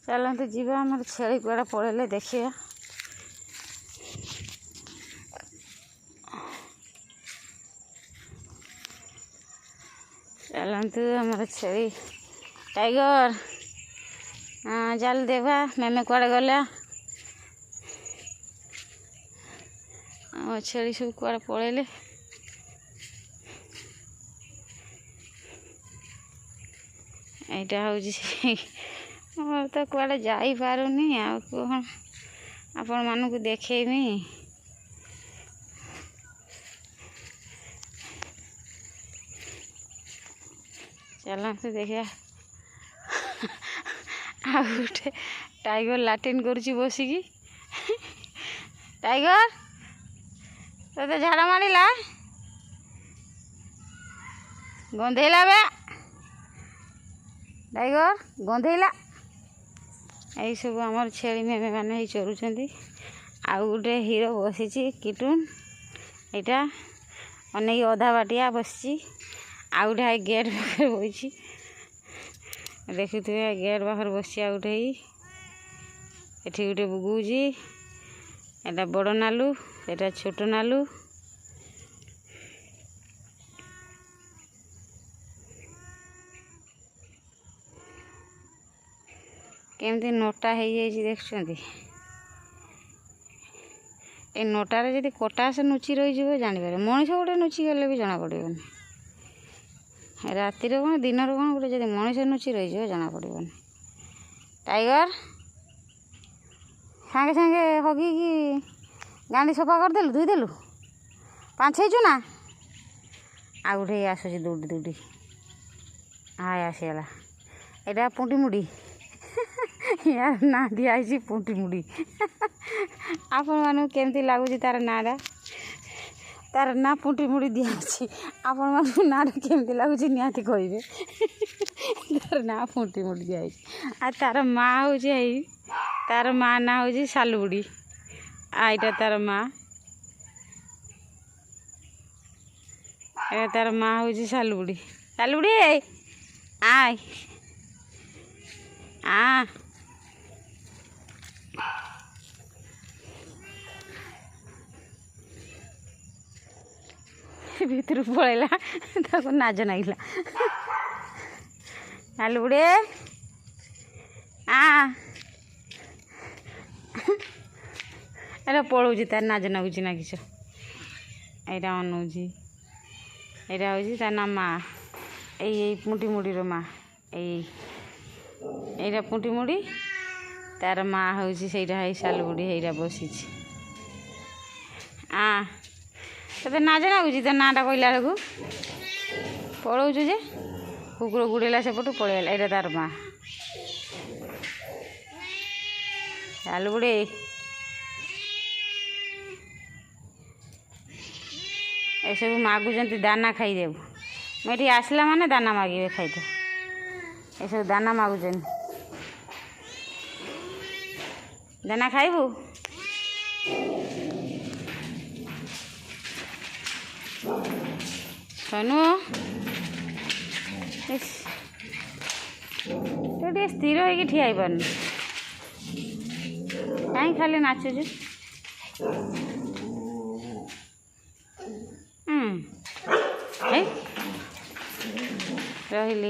चलते जीवा आम छेली कुआड़े पड़े देखिए। चलतु आम छेली टाइगर जाल देवा मैमे कुआड़े गला छेली सब कुआड़े पड़े यहाँ हूँ तो कुआड़े जापारूनी आपण मानू देखेमी। चलते देखिया आ गोटे टाइगर लाट्रिन करुच्ची बसिकी। टाइगर ते झाड़ा मारिला गंधेला बे टाइगर गंधेला यही सब आम छेली मेमे मैंने चरुंच। आउ गोटे हीरो बसी किटुन यहाँ अनेक अधा बाटिया बसी आउ गोटे गेट पाखे बसी देखुए गेट पाखे बसी आ गोटे ये गोटे बुगुची एटा बड़ नालू एटा छोट नालू केमती नोटा हो देखुं ए नोटार जदि कटास नुची रही जापर मनीष गोटे नुची गले भी जना पड़ोनी रातिर कौन दिन कौन गोटे जब मनीष नुची रही जना पड़ोनी। टाइगर सांगे सांगे हगी गांडी सफा करदेलु धोईदेलु पाछेचु ना आ गोटे आसूसी दौड़ी दौड़ी हाय आसीगला यहाँ पुंटी मुड़ी यार ना दिखाई पुंटी मुड़ी आपण मानू केमती लगुच तार नाटा तार ना पुंटी मुड़ी दिखाई आपण मानू नाटा केमती लगुच निहाती कहे तार ना पुंटी मुड़ी दिखाई आ तार माँ हूँ तार माँ ना हूँ सालुबुड़ी आईटा तार माँ तार माँ हूँ सालुबुड़ी सालुबुड़ी आय आ भीतर पड़ेगा ताको नाज नागिला सालुबुड़ी एटा पड़ोची तार नाज नागुची ना किछ यहाँ अनौची यहाँ हूँ तार ना माँ यही पुंटी मुड़ीर माँ यही पुंटी मुड़ी तार माँ हूँ से सालुबुड़ी यहाँ बसी ते नाज नागुची तो नाटा कहला बेलू पड़ौचु जे कुकुर गुड़ेला सेपटू पड़ेगा यहाँ तार माँ सालुबुड़ी एसबू मागुंट दाना खाईदेव मुझे आसला माने दाना मागे खाईदे ये सब दाना मागुन दाना खाइबू सोनू तो स्थिर हो ठिया पार कहीं खाली नाचुचु रही।